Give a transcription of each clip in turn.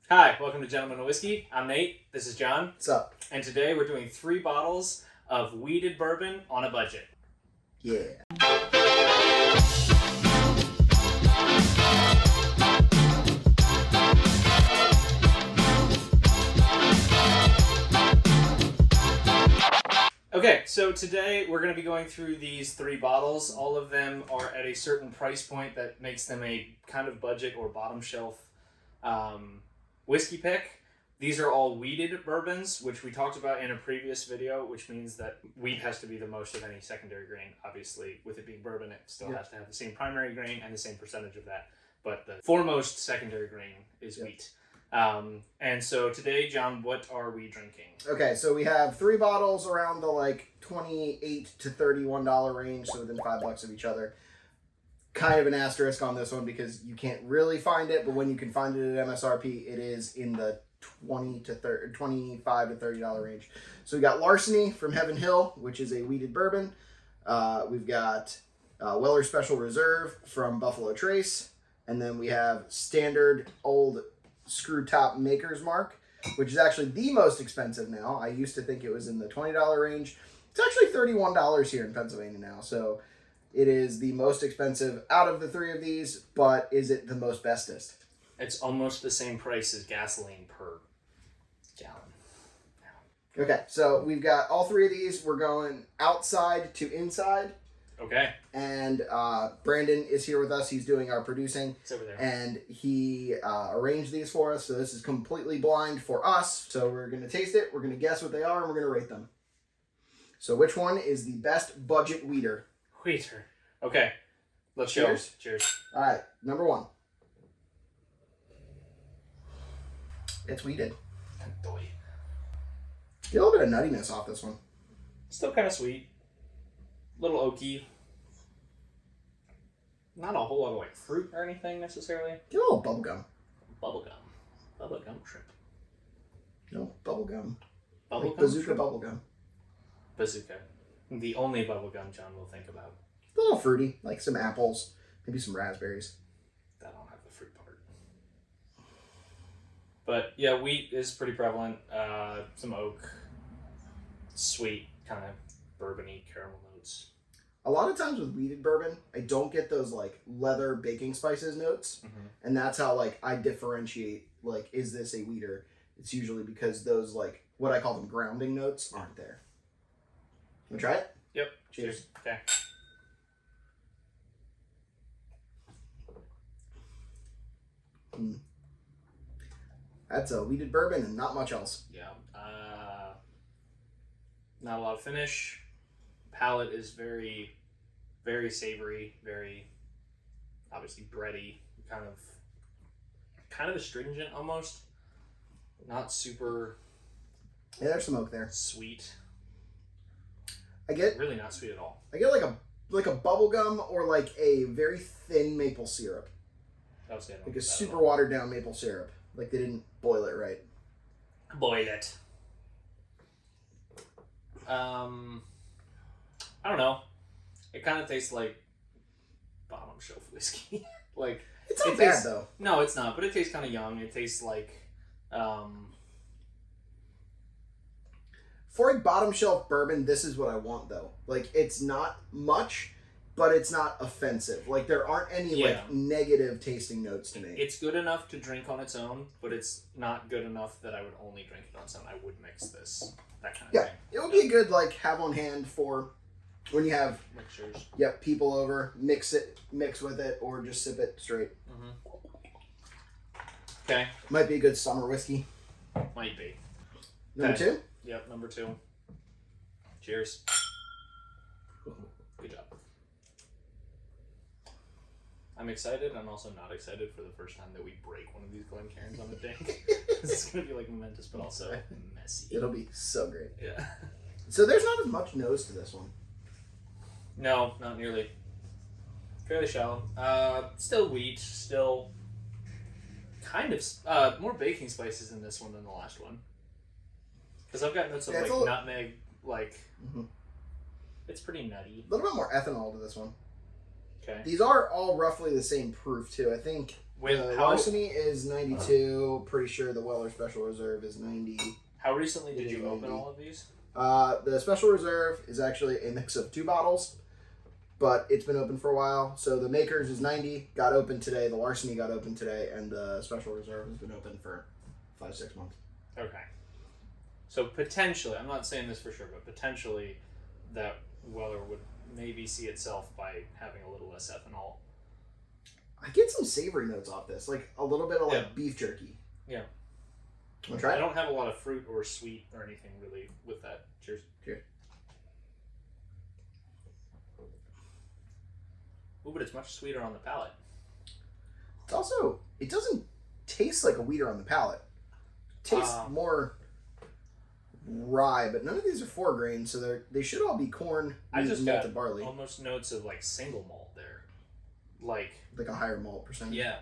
Hi, welcome to Gentlemen of Whiskey. I'm Nate. This is John. What's up? And today we're doing 3 bottles of wheated bourbon on a budget. Yeah. Okay, so today we're going to be going through these 3 bottles. All of them are at a certain price point that makes them a kind of budget or bottom shelf whiskey pick. These are all wheated bourbons, which we talked about in a previous video, which means that wheat has to be the most of any secondary grain. Obviously, with it being bourbon, it still has to have the same primary grain and the same percentage of that. But the foremost secondary grain is wheat. And so today, John, what are we drinking? Okay, so we have 3 bottles around the $28 to $31 range, so within $5 of each other. Kind of an asterisk on this one because you can't really find it, but when you can find it at MSRP, it is in the $25 to $30 range. So we got Larceny from Heaven Hill, which is a wheated bourbon. We've got Weller Special Reserve from Buffalo Trace, and then we have Standard Old Screw Top Maker's Mark, which is actually the most expensive now. I used to think it was in the $20 range. It's actually $31 here in Pennsylvania now, so it is the most expensive out of the 3 of these, but is it the most bestest? It's almost the same price as gasoline per gallon. Okay, so we've got all 3 of these. We're going outside to inside. Okay. And Brandon is here with us. He's doing our producing. It's over there. And he arranged these for us, so this is completely blind for us. So we're going to taste it, we're going to guess what they are, and we're going to rate them. So which one is the best budget wheater? Wheater. Okay. Let's Cheers. Cheers. All right, number 1. It's wheated. Get a little bit of nuttiness off this one. Still kind of sweet. A little oaky. Not a whole lot of fruit or anything necessarily. Get a little bubblegum. Bubblegum. Bubblegum trip. No, bubblegum. Bubblegum Bazooka trip? bubblegum. Bazooka. The only bubblegum John will think about. A little fruity, like some apples, maybe some raspberries. I don't have the fruit part. But yeah, wheat is pretty prevalent. Some oak. Sweet, kind of bourbony caramel notes. A lot of times with wheated bourbon, I don't get those leather baking spices notes, and that's how I differentiate is this a wheater? It's usually because those what I call them grounding notes aren't there. Want to try it? Yep. Cheers. Okay. That's a wheated bourbon and not much else. Yeah. Not a lot of finish. Palate is very, very savory, very obviously bready, kind of astringent almost. Not super. Yeah, there's some oak there. Sweet. I get really not sweet at all. I get like a bubble gum or a very thin maple syrup. Like a super watered down maple syrup. Like they didn't boil it right. Boil it. I don't know. It kind of tastes like bottom shelf whiskey. It's not bad though. No, it's not. But it tastes kind of young. It tastes like. For a bottom shelf bourbon, this is what I want though. It's not much, but it's not offensive. There aren't any negative tasting notes to me. It's good enough to drink on its own, but it's not good enough that I would only drink it on its own. I would mix this. That kind of thing. It would be a good have on hand for when you have mixers. Yep, people over, mix with it, or just sip it straight. Okay. Might be a good summer whiskey. Might be. Number 2? Yep, number 2. Cheers. Good job. I'm excited. I'm also not excited for the first time that we break one of these Glencairns on a dink. It's going to be momentous, but also messy. It'll be so great. Yeah. So there's not as much nose to this one. No, not nearly. Fairly shallow. Still wheat. Still kind of more baking spices in this one than the last one. Because I've got notes of nutmeg, it's pretty nutty. A little bit more ethanol to this one. Okay. These are all roughly the same proof too. I think With how Larceny is 92. Pretty sure the Weller Special Reserve is 90. how recently It did is you open 90. all of these? The Special Reserve is actually a mix of 2 bottles, but it's been open for a while. So the Makers is 90, got open today. The Larceny got open today, and the Special Reserve has been open for 5-6 months. Okay. So potentially, I'm not saying this for sure, but potentially that Weller would maybe see itself by having a little less ethanol. I get some savory notes off this, like a little bit of like Yeah. beef jerky. Yeah. Want to try I it? don't have a lot of fruit or sweet or anything really with that. Cheers. Cheers. Ooh, but it's much sweeter on the palate. It's also, it doesn't taste like a wheater on the palate. It tastes more rye, but none of these are 4 grain, so they should all be corn, I wheat, just and got malted barley. almost notes of like single malt there. Like Like a higher malt percentage. yeah.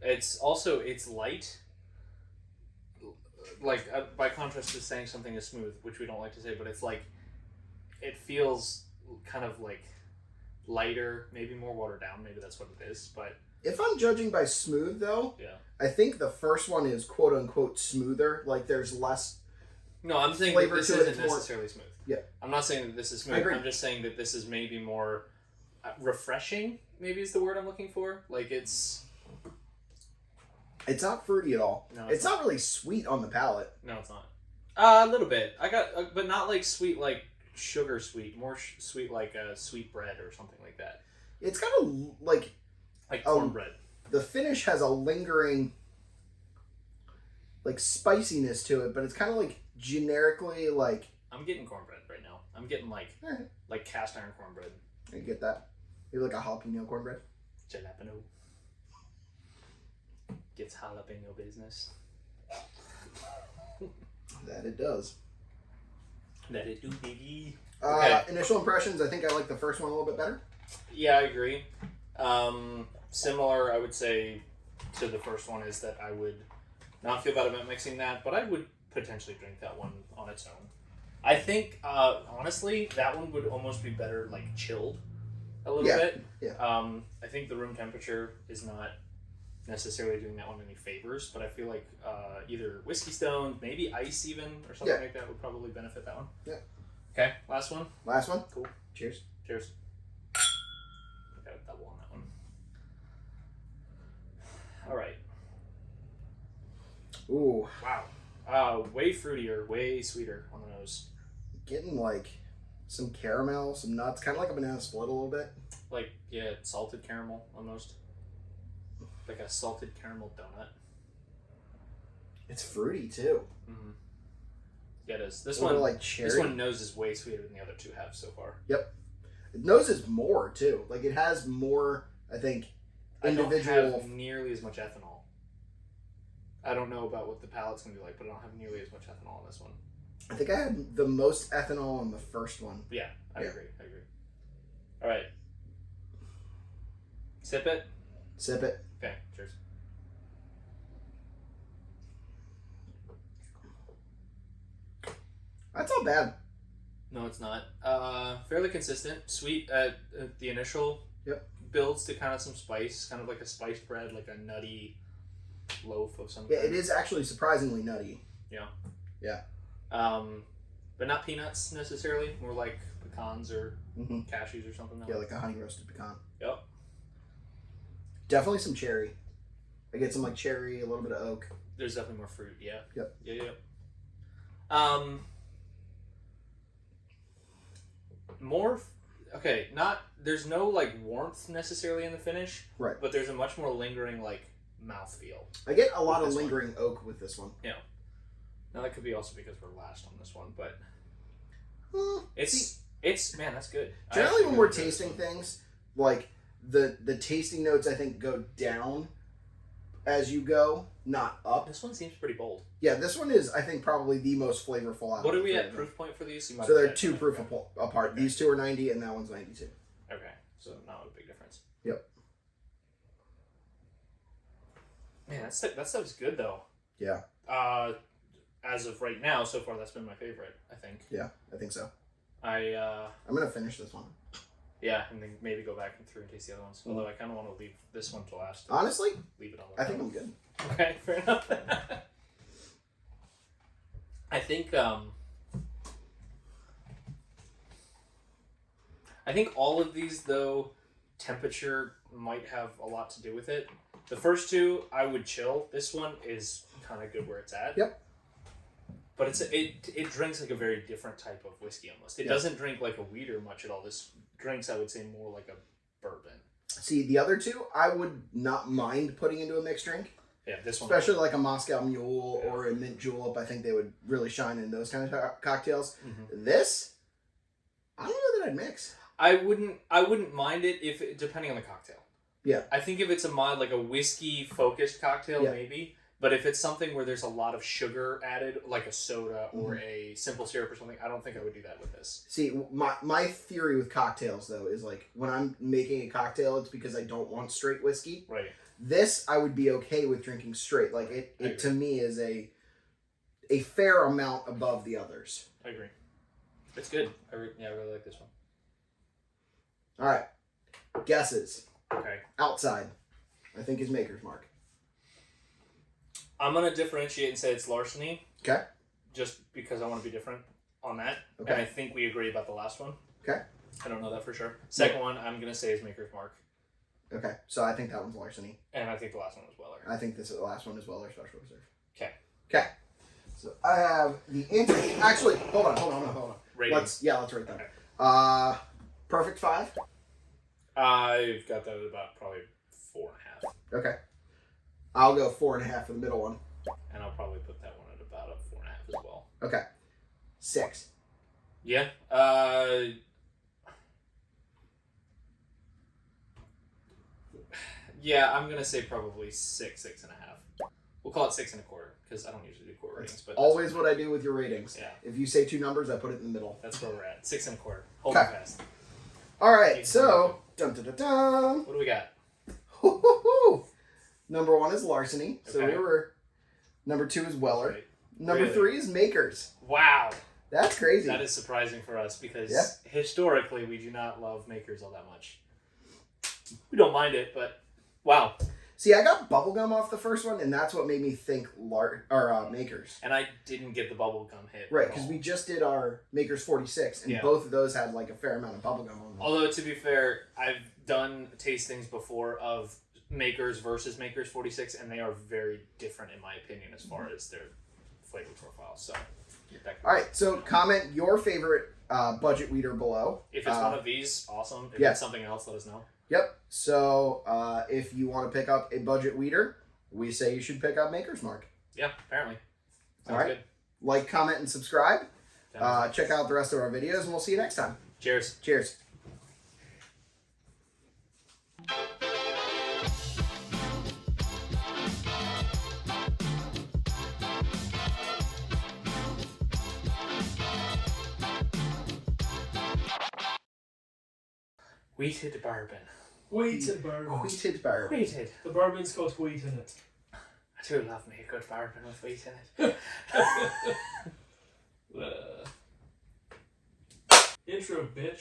It's light. Like by contrast to saying something is smooth, which we don't like to say, but it's like it feels kind of like lighter, maybe more watered down. Maybe that's what it is. But If I'm judging by smooth, though, yeah, I think the first one is quote unquote smoother. Like there's less. no, I'm saying Flavor that this to it, isn't it's more- necessarily smooth. Yeah. I'm not saying that this is I smooth. agree. I'm just saying that this is maybe more refreshing. Maybe is the word I'm looking for. Like it's It's not fruity at all. No, it's not really sweet on the palate. no, it's not. A little bit. I got, but not like sweet, like sugar sweet. More sweet, like sweet bread or something like that. It's kind of like Like cornbread. the finish has a lingering like spiciness to it, but it's kind of like generically like. I'm getting cornbread right now. I'm getting like Alright. like cast iron cornbread. You get that? Maybe like a jalapeno cornbread. Jalapeno. Gets jalapeno business. That it does. That it do, biggie. Okay. Initial impressions. I think I like the first one a little bit better. Yeah, I agree. Similar, I would say, to the first one is that I would not feel bad about mixing that, but I would potentially drink that one on its own. I think, honestly, that one would almost be better, like, chilled a little bit. Yeah. I think the room temperature is not necessarily doing that one any favors, but I feel like either whiskey stone, maybe ice even, or something like that would probably benefit that one. Yeah. Okay, last one. Last one. Cool. Cheers. Cheers. Got a double on that one. All right. Ooh, Wow. Way fruitier, way sweeter on the nose. getting like some caramel, some nuts, kind of like a banana split a little bit. Like, yeah, salted caramel almost. Like a salted caramel donut. It's fruity too. Mm-hmm. Yeah, it is. This A little one, like cherry. this one nose is way sweeter than the other two have so far. Yep. It nose is more too. Like it has more. I think individual. I don't have nearly as much ethanol. I don't know about what the palate's gonna be like, but I don't have nearly as much ethanol in this one. I think I had the most ethanol in the first one. Yeah, I agree. All right. Sip it. Sip it. Okay, cheers. That's not bad. No, it's not. Fairly consistent. Sweet at the initial. Yep. Builds to kind of some spice, kind of like a spiced bread, like a nutty loaf of some Yeah, kind. it is actually surprisingly nutty. Yeah. Yeah. But not peanuts necessarily. More like pecans or Mm-hmm. cashews or something. Yeah, like a honey roasted pecan. Yep. Definitely some cherry. I get some like cherry, a little bit of oak. There's definitely more fruit. Yeah. Yep. Yeah. More. Okay. Not. There's no like warmth necessarily in the finish. Right. But there's a much more lingering like mouthfeel. I get a lot of This one. lingering oak with this one. Yeah. Now that could be also because we're last on this one, but See, it's man, that's good. I generally, actually when we're really enjoy this tasting one. things, like the tasting notes, I think go down as you go, not up. This one seems pretty bold. Yeah, this one is, I think, probably the most flavorful out. What of are we the at three of proof point for these? You them. might So have they're said two that. proof Okay. apart. Okay. These two are 90, and that one's 92. Okay, so not a big difference. Yep. Man, that stuff's good though. Yeah. As of right now, so far that's been my favorite. I think. Yeah, I think so. I'm I'm gonna finish this one. Yeah, and then maybe go back and through and taste the other ones. Although I kind of want to leave this one to last. Honestly, Leave it on. I think I'm good. Okay, fair enough. I think all of these, though, temperature might have a lot to do with it. The first two, I would chill. This one is kind of good where it's at. Yep. But it drinks like a very different type of whiskey almost. It doesn't drink like a wheater much at all. This drinks, I would say, more like a bourbon. See, the other two, I would not mind putting into a mixed drink. Yeah, this one. Especially like a Moscow Mule or a Mint Julep. I think they would really shine in those kind of cocktails. Mm-hmm. This, I don't know that I'd mix. I wouldn't mind it depending on the cocktail. Yeah. I think if it's a mild, like a whiskey focused cocktail, maybe. But if it's something where there's a lot of sugar added, like a soda or a simple syrup or something, I don't think I would do that with this. See, my theory with cocktails, though, is like when I'm making a cocktail, it's because I don't want straight whiskey. Right. This, I would be okay with drinking straight. Like, it to me is a fair amount above the others. I agree. It's good. I really like this one. All right. Guesses. Okay. Outside, I think is Maker's Mark. I'm going to differentiate and say it's Larceny. Okay. Just because I want to be different on that. Okay. And I think we agree about the last one. Okay. I don't know that for sure. Second one, I'm going to say is Maker's Mark. Okay. So I think that one's Larceny. And I think the last one was Weller. I think the last one is Weller Special Reserve. Okay. Okay. So I have the actually, hold on. Rating. Let's rate them. Okay. Perfect 5. I've got that at about probably 4.5. Okay. I'll go 4.5 for the middle one. And I'll probably put that one at about a 4.5 as well. Okay. 6. Yeah. Yeah, I'm gonna say probably 6.5. We'll call it 6.25 because I don't usually do core ratings. But always what I do with your ratings. Yeah. If you say 2 numbers, I put it in the middle. That's where we're at. 6.25. Hold it fast. All right. So dun dun dun dun. What do we got? Number 1 is Larceny. So Okay. we were. Number 2 is Weller. Right. Number Really? 3 is Makers. Wow. That's crazy. That is surprising for us because historically we do not love Makers all that much. We don't mind it, but wow. See, I got bubblegum off the first one, and that's what made me think Makers. And I didn't get the bubblegum hit. Right, because we just did our Makers 46, and both of those had like a fair amount of bubblegum on them. Although, to be fair, I've done tastings before of Makers versus Makers 46, and they are very different, in my opinion, as far as their flavor profile. So, all right, so comment your favorite budget weeder below. If it's one of these, awesome. If it's something else, let us know. Yep. So if you want to pick up a budget weeder, we say you should pick up Maker's Mark. Yeah, apparently. Sounds all right. Good. Like, comment, and subscribe. Check out the rest of our videos, and we'll see you next time. Cheers. Cheers. Wheated bourbon. Wheated bourbon. Wheated bourbon. Wheated. The bourbon's got wheat in it. I do love me a good bourbon with wheat in it. Intro, bitch.